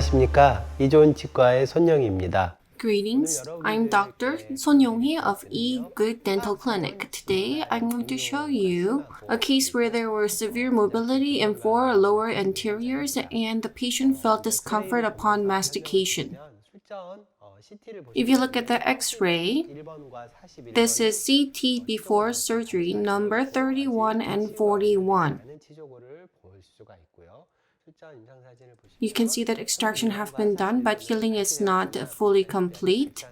안녕하십니까. 이좋은 치과의 손영희입니다. Greetings, I'm Dr. Son Yong-hee of E-Good Dental Clinic. Today, I'm going to show you a case where there were severe mobility in four lower anteriors and the patient felt discomfort upon mastication. If you look at the x-ray, this is CT before surgery number 31 and 41. You can see that extraction have been done, but healing is not fully complete.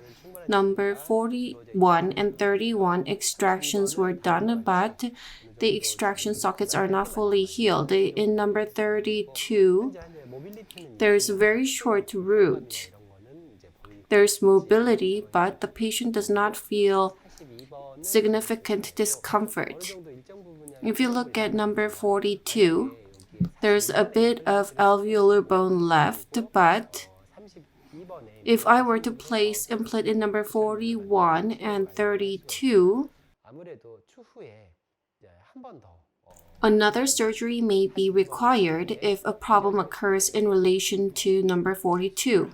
Number 41 and 31 extractions were done, but the extraction sockets are not fully healed. In number 32, there's a very short root. There's mobility, but the patient does not feel significant discomfort. If you look at number 42, there's a bit of alveolar bone left, but if I were to place implant in number 41 and 32, another surgery may be required if a problem occurs in relation to number 42.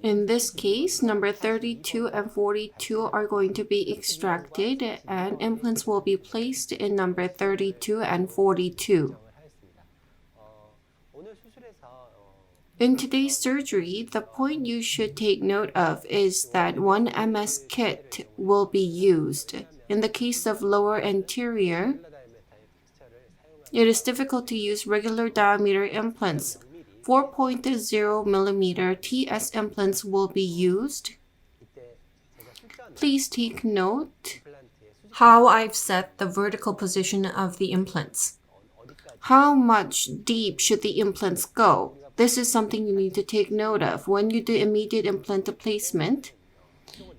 In this case, number 32 and 42 are going to be extracted and implants will be placed in number 32 and 42. In today's surgery, the point you should take note of is that OneMS KIT will be used. In the case of lower anterior, it is difficult to use regular diameter implants. 4.0 millimeter TS implants will be used. Please take note how I've set the vertical position of the implants. How much deep should the implants go? This is something you need to take note of. When you do immediate implant placement,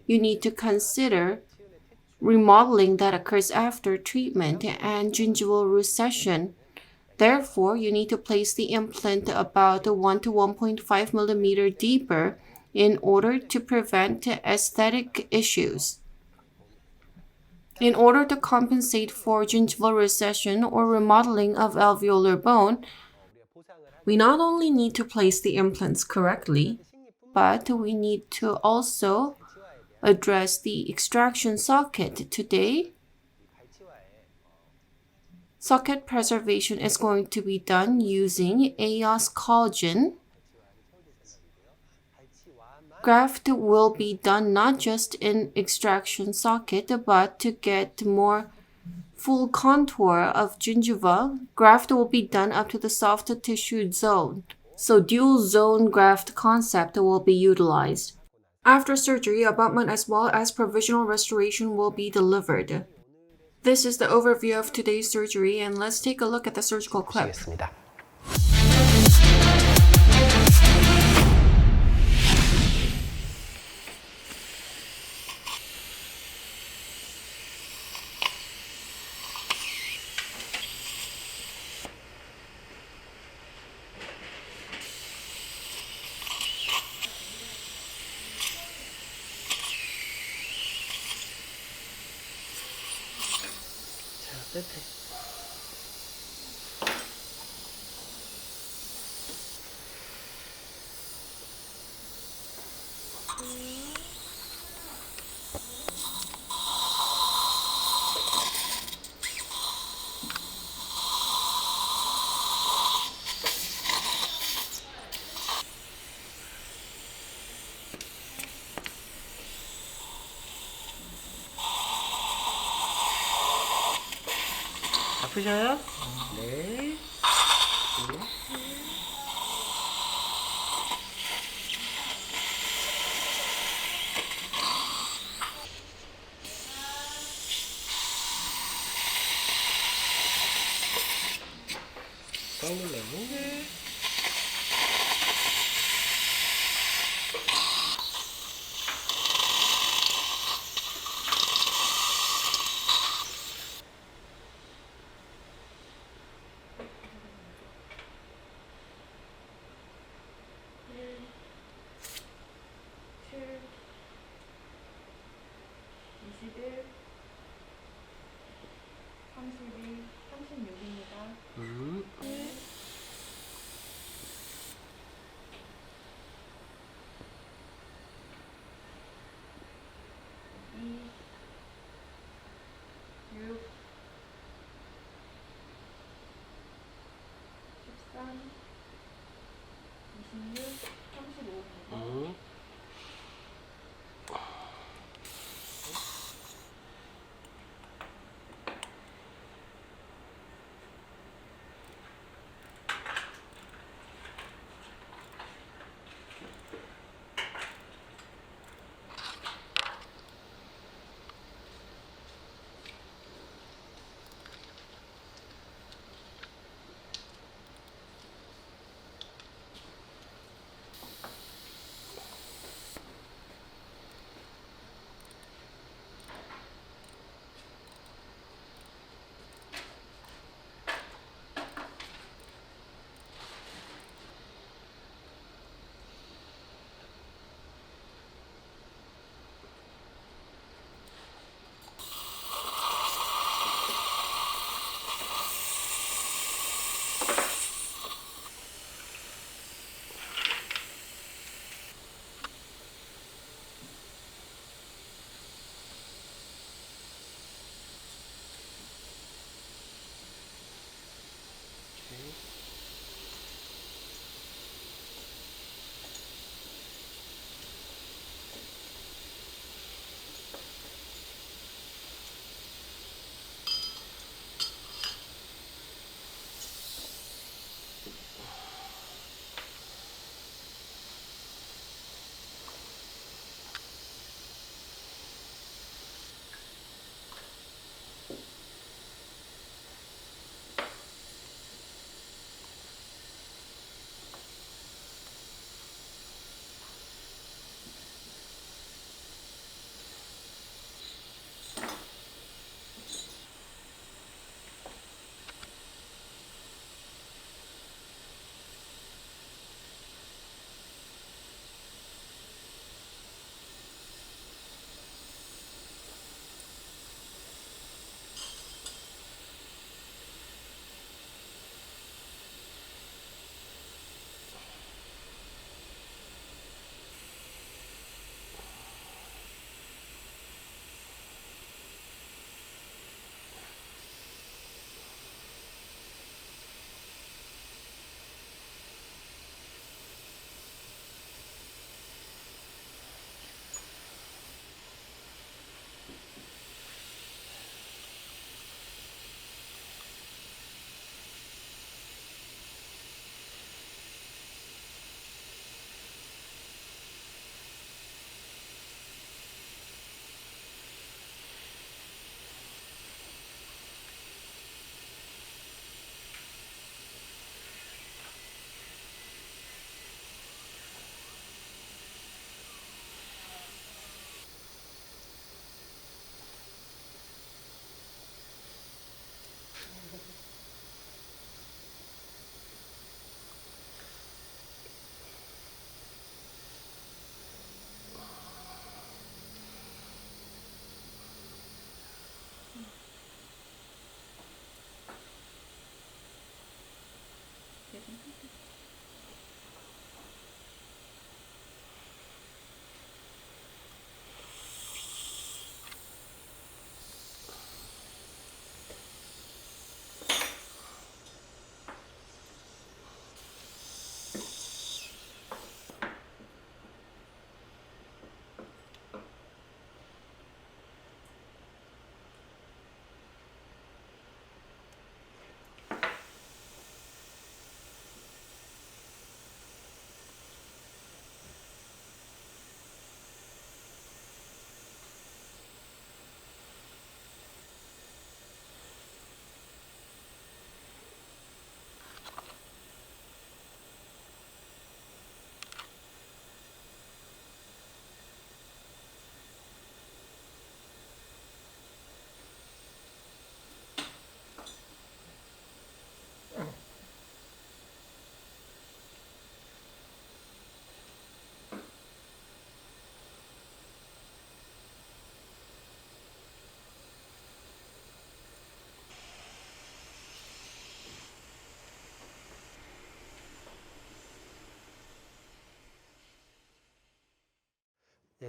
you need to consider remodeling that occurs after treatment and gingival recession. Therefore, you need to place the implant about 1 to 1.5 millimeter deeper in order to prevent aesthetic issues. In order to compensate for gingival recession or remodeling of alveolar bone, we not only need to place the implants correctly, but we need to also address the extraction socket. Today, socket preservation is going to be done using AOS collagen. Graft will be done not just in extraction socket, but to get more full contour of gingiva, graft will be done up to the soft tissue zone. So dual zone graft concept will be utilized. After surgery, abutment as well as provisional restoration will be delivered. This is the overview of today's surgery, and let's take a look at the surgical clip. 아프셔요? 네. 꽉 눌러요.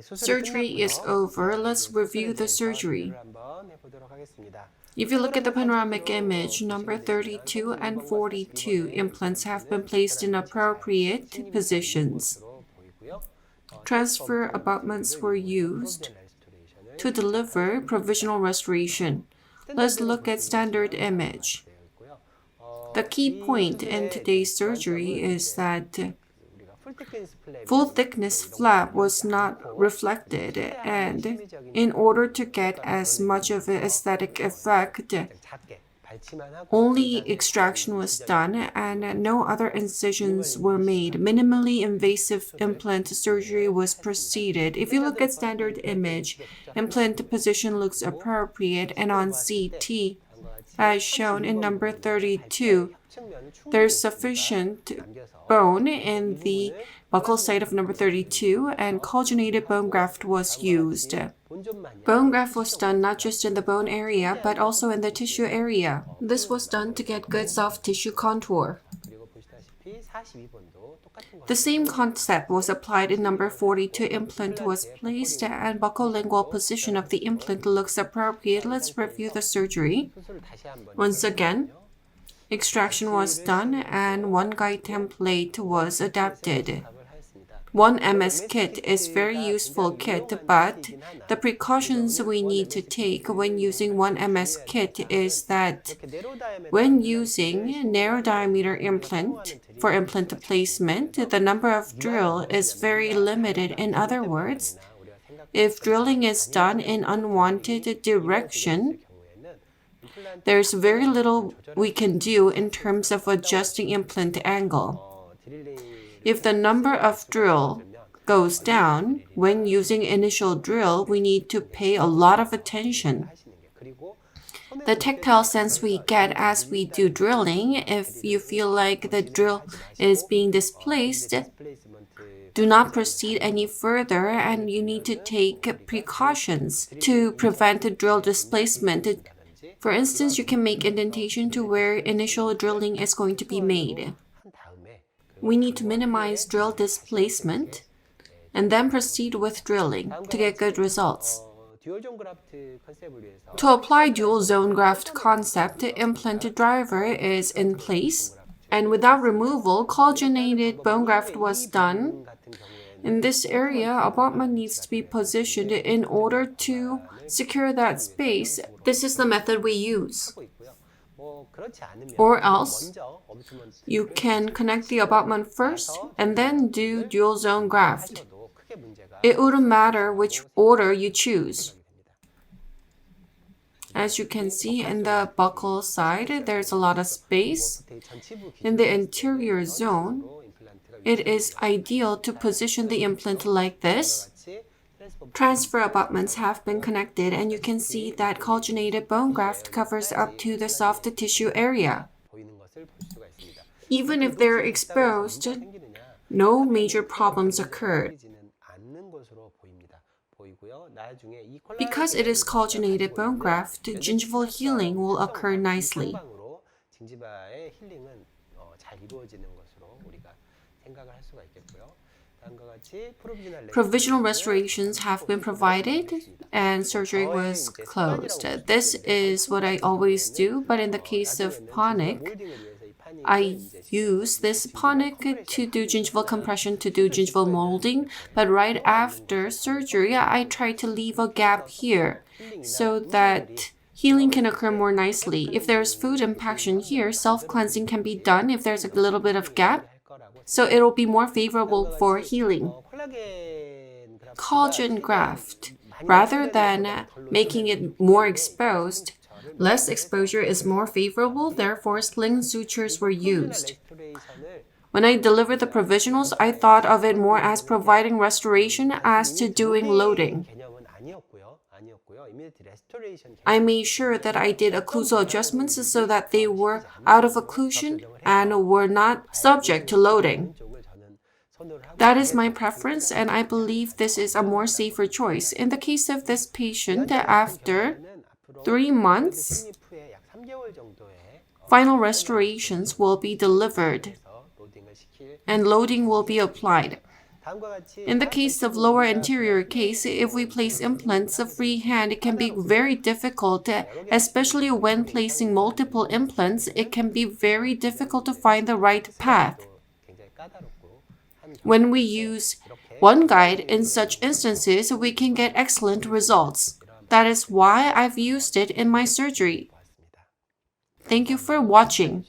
Surgery is over. Let's review the surgery. If you look at the panoramic image, number 32 and 42, implants have been placed in appropriate positions. Transfer abutments were used to deliver provisional restoration. Let's look at standard image. The key point in today's surgery is that full thickness flap was not reflected, and in order to get as much of an aesthetic effect, only extraction was done and no other incisions were made. Minimally invasive implant surgery was proceeded. If you look at standard image, implant position looks appropriate, and on CT, as shown in number 32, there's sufficient bone in the buccal site of number 32, and collagenated bone graft was used. Bone graft was done not just in the bone area, but also in the tissue area. This was done to get good soft tissue contour. The same concept was applied in number 42. Implant was placed and buccolingual position of the implant looks appropriate. Let's review the surgery. Once again, extraction was done and one guide template was adapted. OneMS KIT is very useful kit, but the precautions we need to take when using OneMS KIT is that when using narrow diameter implant for implant placement, the number of drill is very limited. In other words, if drilling is done in unwanted direction, there's very little we can do in terms of adjusting implant angle. If the number of drill goes down, when using initial drill, we need to pay a lot of attention. The tactile sense we get as we do drilling, if you feel like the drill is being displaced, do not proceed any further, and you need to take precautions to prevent drill displacement. For instance, you can make indentation to where initial drilling is going to be made. We need to minimize drill displacement and then proceed with drilling to get good results. To apply dual zone graft concept, the implant driver is in place, and without removal, collagenated bone graft was done. In this area, abutment needs to be positioned in order to secure that space. This is the method we use. Or else, you can connect the abutment first and then do dual zone graft. It wouldn't matter which order you choose. As you can see in the buccal side, there's a lot of space. In the anterior zone, it is ideal to position the implant like this. Transfer abutments have been connected, and you can see that collagenated bone graft covers up to the soft tissue area. Even if they're exposed, no major problems occurred. Because it is collagenated bone graft, gingival healing will occur nicely. Provisional restorations have been provided and surgery was closed. This is what I always do, but in the case of ponic, I use this ponic to do gingival compression, to do gingival molding, but right after surgery, I try to leave a gap here so that healing can occur more nicely. If there's food impaction here, self-cleansing can be done if there's a little bit of gap, so it will be more favorable for healing. Collagen graft, rather than making it more exposed, less exposure is more favorable, therefore sling sutures were used. When I delivered the provisionals, I thought of it more as providing restoration as to doing loading. I made sure that I did occlusal adjustments so that they were out of occlusion and were not subject to loading. That is my preference, and I believe this is a more safer choice. In the case of this patient, after 3 months, final restorations will be delivered and loading will be applied. In the case of lower anterior case, if we place implants freehand, it can be very difficult, especially when placing multiple implants. It can be very difficult to find the right path. When we use one guide in such instances, we can get excellent results. That is why I've used it in my surgery. Thank you for watching.